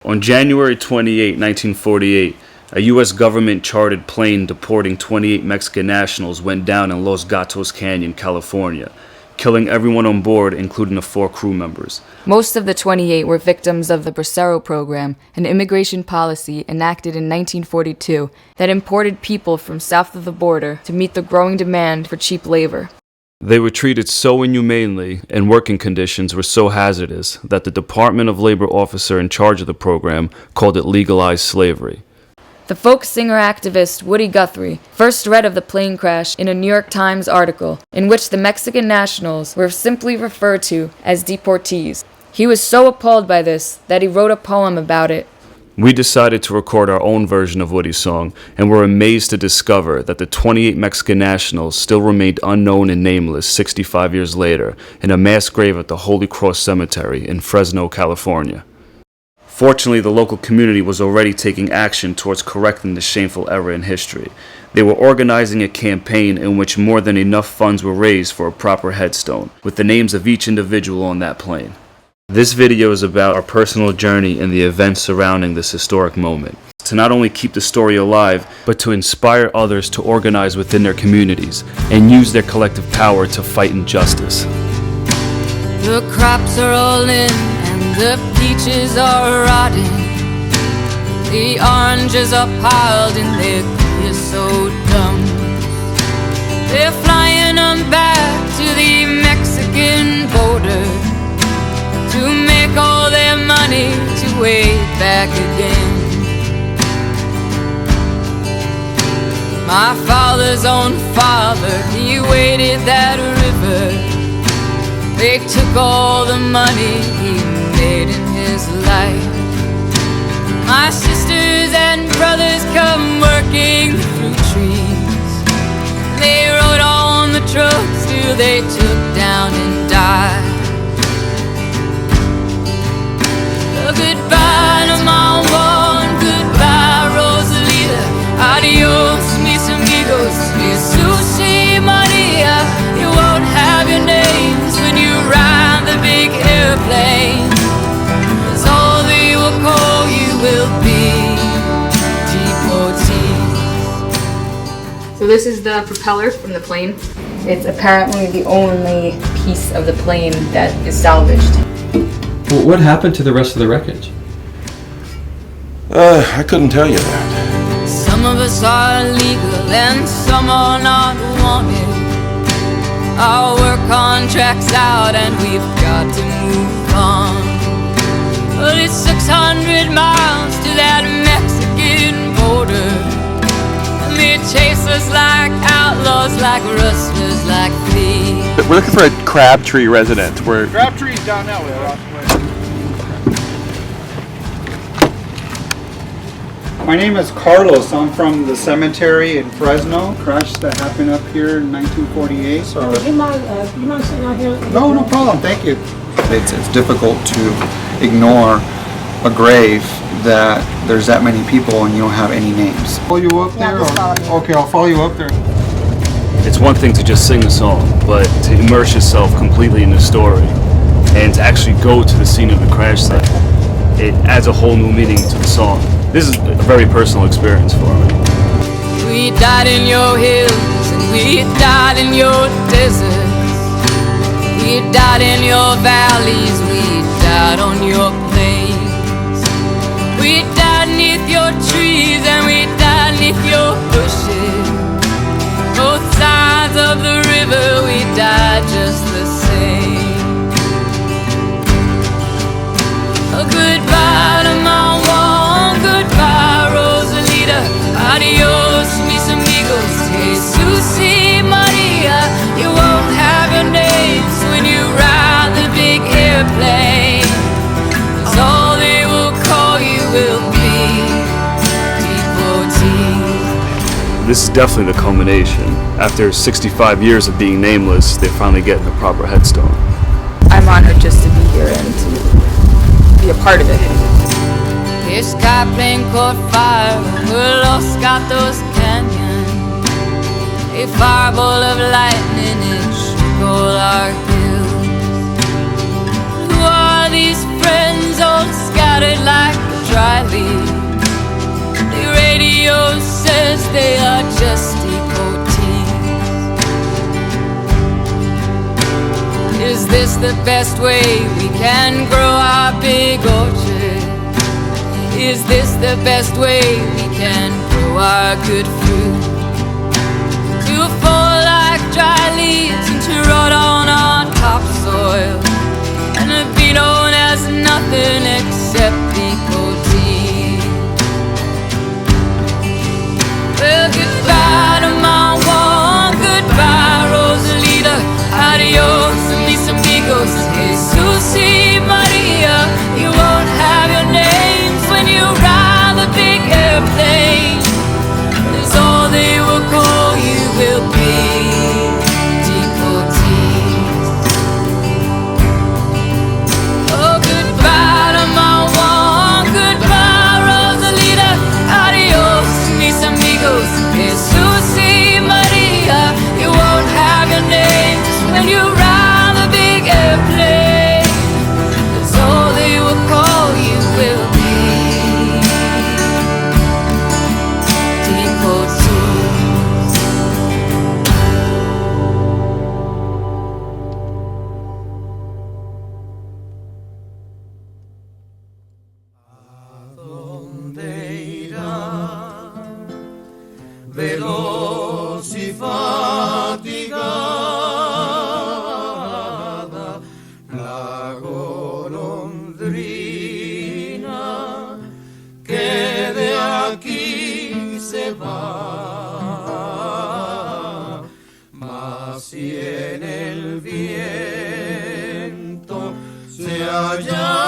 On January 28, 1948, a U.S. government-chartered plane deporting 28 Mexican nationals went down in Los Gatos Canyon, California, killing everyone on board, including the 4 crew members. Most of the 28 were victims of the Bracero program, an immigration policy enacted in 1942 that imported people from south of the border to meet the growing demand for cheap labor. They were treated so inhumanely and working conditions were so hazardous that the Department of Labor officer in charge of the program called it legalized slavery. The folk singer-activist Woody Guthrie first read of the plane crash in a New York Times article in which the Mexican nationals were simply referred to as deportees. He was so appalled by this that he wrote a poem about it. We decided to record our own version of Woody's song, and were amazed to discover that the 28 Mexican nationals still remained unknown and nameless 65 years later in a mass grave at the Holy Cross Cemetery in Fresno, California. Fortunately, the local community was already taking action towards correcting this shameful error in history. They were organizing a campaign in which more than enough funds were raised for a proper headstone, with the names of each individual on that plane. This video is about our personal journey and the events surrounding this historic moment. To not only keep the story alive, but to inspire others to organize within their communities and use their collective power to fight injustice. The crops are all in and the peaches are rotting. The oranges are piled in their creosote dumps. They're flying them back to the Mexican border to make all their money to way back again. My father's own father, he waded that river. They took all the money he made in his life. My sisters and brothers come working through trees. They rode on the trucks till they took down and died. Goodbye to my one, goodbye Rosalita. Adios mis amigos, Jesus y Maria. You won't have your names when you ride the big airplane, 'cause all they will call you will be deportees. So this is the propeller from the plane. It's apparently the only piece of the plane that is salvaged. Well, what happened to the rest of the wreckage? I couldn't tell you that. Some of us are legal and some are not wanted. Our work contract's out and we've got to move on. But it's 600 miles to that Mexican border, and they chase us like outlaws, like rustlers, like thieves. We're looking for a Crabtree resident. Crabtree's down that way, Ross. My name is Carlos. I'm from the cemetery in Fresno. Crash that happened up here in 1948. Do you mind sitting out here? No, no problem. Thank you. It's difficult to ignore a grave that there's that many people and you don't have any names. Follow you up there? Okay, I'll follow you up there. It's one thing to just sing a song, but to immerse yourself completely in the story and to actually go to the scene of the crash site, it adds a whole new meaning to the song. This is a very personal experience for me. We died in your hills and we died in your deserts. We died in your valleys, we died on your plains. We died neath your trees and we died neath your bushes. Both sides of the river, we died just the same. A goodbye to my one, goodbye Rosalita. Adios mis amigos, Jesus y Maria. You won't have your names when you ride the big airplane, 'cause all they will call you will be deportees. This is definitely the culmination. After 65 years of being nameless, they're finally getting a proper headstone. I'm honored just to be here and to be a part of it. This sky plane caught fire over Los Gatos Canyon. A fireball of lightning, it shook all our hills. Who are these friends all scattered like a dry radio says they are just deportees. Is this the best way we can grow our big orchard? Is this the best way we can grow our good fruit? To fall like dry leaves and to rot on our topsoil, and to be known as nothing except deportee. Well, goodbye to my one, goodbye Rosalita, adios mis amigos, Jesus y Maria. You won't have your names when you ride the big airplane, 'cause all they will call you will be deportees. Oh, goodbye to my one, goodbye Rosalita, adios mis amigos, Jesus y Maria. You won't have your names when you ride the big airplane, 'cause all they will call you will be deportees. Veloz y fatigada, la golondrina que de aquí se va, mas si en el viento se halla